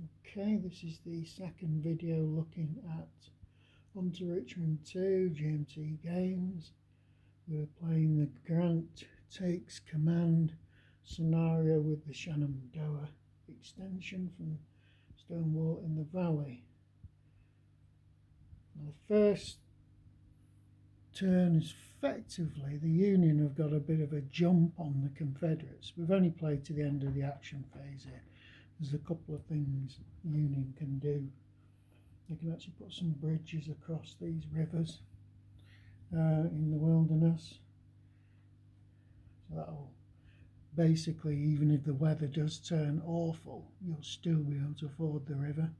Okay, this is the second video looking at Onto Richmond 2 GMT Games. We're playing the Grant Takes Command scenario with the Shenandoah extension from Stonewall in the Valley. Now, the first turn is effectively the Union have got a bit of a jump on the Confederates. We've only played to the end of the action phase here. There's a couple of things the Union can do. They can actually put some bridges across these rivers in the wilderness. So that'll basically, even if the weather does turn awful, you'll still be able to ford the river.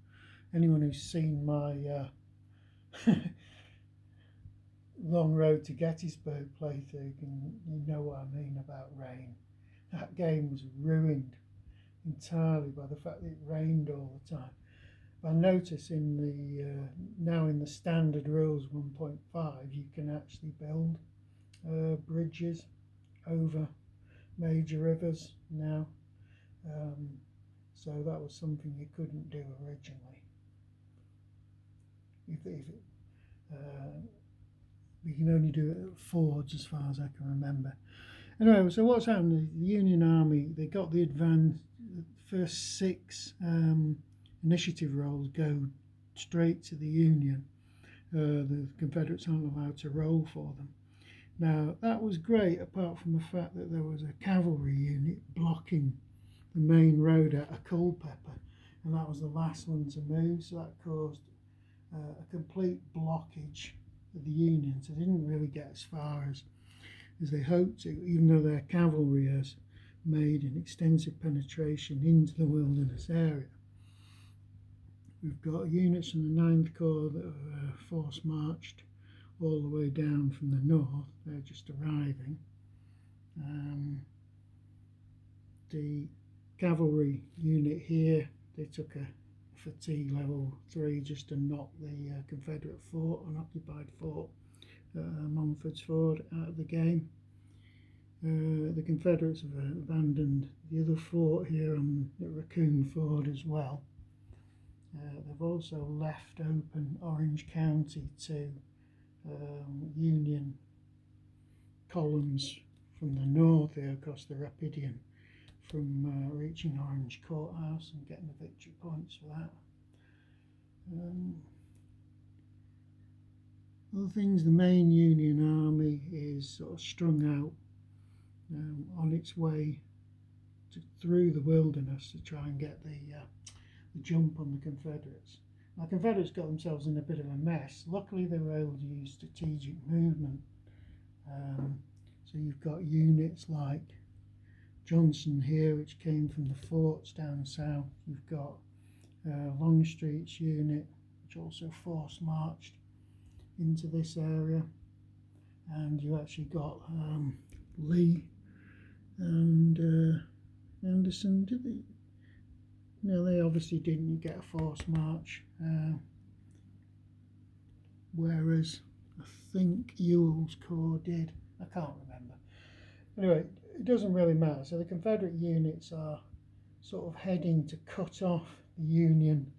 Anyone who's seen my Long Road to Gettysburg playthrough, you know what I mean about rain. That game was ruined entirely by the fact that it rained all the time. I notice in the now in the standard rules 1.5 you can actually build bridges over major rivers now, so that was something you couldn't do originally. We can only do it at fords as far as I can remember. Anyway, so what's happened? The Union Army, they got the advance. The first 6 initiative rolls go straight to the Union. The Confederates aren't allowed to roll for them. Now, that was great, apart from the fact that there was a cavalry unit blocking the main road out of Culpeper, and that was the last one to move, so that caused a complete blockage of the Union. So they didn't really get as far as they hoped to, even though their cavalry has made an extensive penetration into the wilderness area. We've got units from the 9th Corps that are force marched all the way down from the north. They're just arriving. The cavalry unit here, they took a fatigue level 3 just to knock the Confederate fort, unoccupied fort, Montford's Ford, out of the game. The Confederates have abandoned the other fort here on the Raccoon Ford as well. They've also left open Orange County to Union columns from the north here across the Rapidian from reaching Orange Courthouse and getting the victory points for that. Other things, the main Union army is sort of strung out on its way through the wilderness to try and get the jump on the Confederates. Now, Confederates got themselves in a bit of a mess. Luckily, they were able to use strategic movement. So you've got units like Johnson here, which came from the forts down south. You've got Longstreet's unit, which also force marched into this area, and you actually got Lee and Anderson. Did they? No, they obviously didn't get a force march, whereas I think Ewell's Corps did. I can't remember. Anyway, it doesn't really matter. So the Confederate units are sort of heading to cut off the Union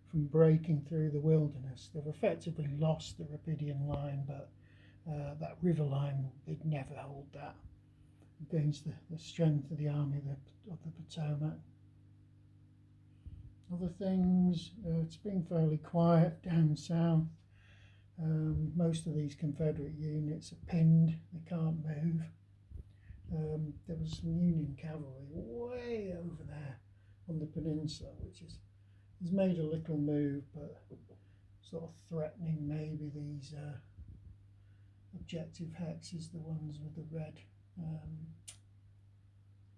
from breaking through the wilderness. They've effectively lost the Rapidian line, but that river line, they'd never hold that against the strength of the Army of the Potomac. Other things, it's been fairly quiet down south. Most of these Confederate units are pinned, they can't move. There was some Union cavalry way over there on the peninsula, which has made a little move, but sort of threatening maybe these objective hexes, the ones with the red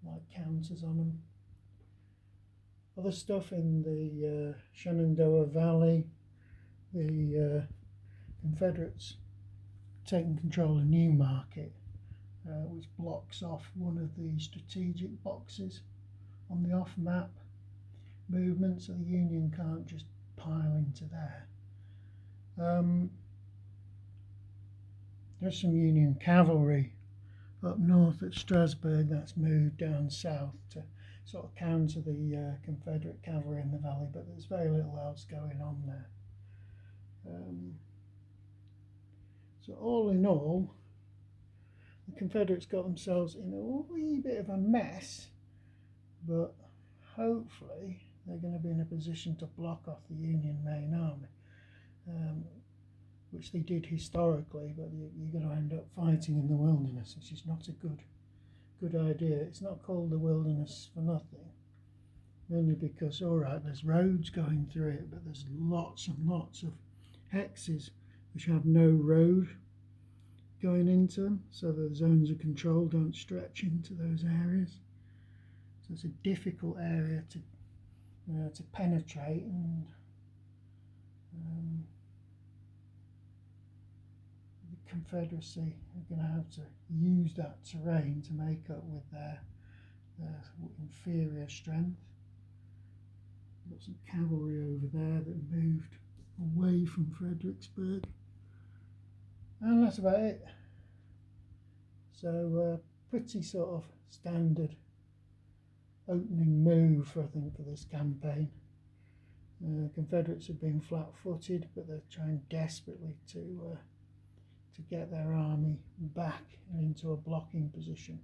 like counters on them. Other stuff in the Shenandoah Valley, the Confederates taking control of Newmarket, which blocks off one of the strategic boxes on the off-map movement, so the Union can't just pile into there. There's some Union cavalry up north at Strasburg that's moved down south to sort of counter the Confederate cavalry in the valley, but there's very little else going on there. So all in all, the Confederates got themselves in a wee bit of a mess, but hopefully they're going to be in a position to block off the Union main army, which they did historically, but you're going to end up fighting in the wilderness, which is not a good idea. It's not called the wilderness for nothing, mainly because, all right, there's roads going through it, but there's lots and lots of hexes which have no road going into them, so the zones of control don't stretch into those areas. So it's a difficult area to penetrate, and the Confederacy are going to have to use that terrain to make up with their inferior strength. Got some cavalry over there that moved away from Fredericksburg, and that's about it. So pretty sort of standard opening move, I think, for this campaign. Confederates have been flat-footed, but they're trying desperately to get their army back and into a blocking position.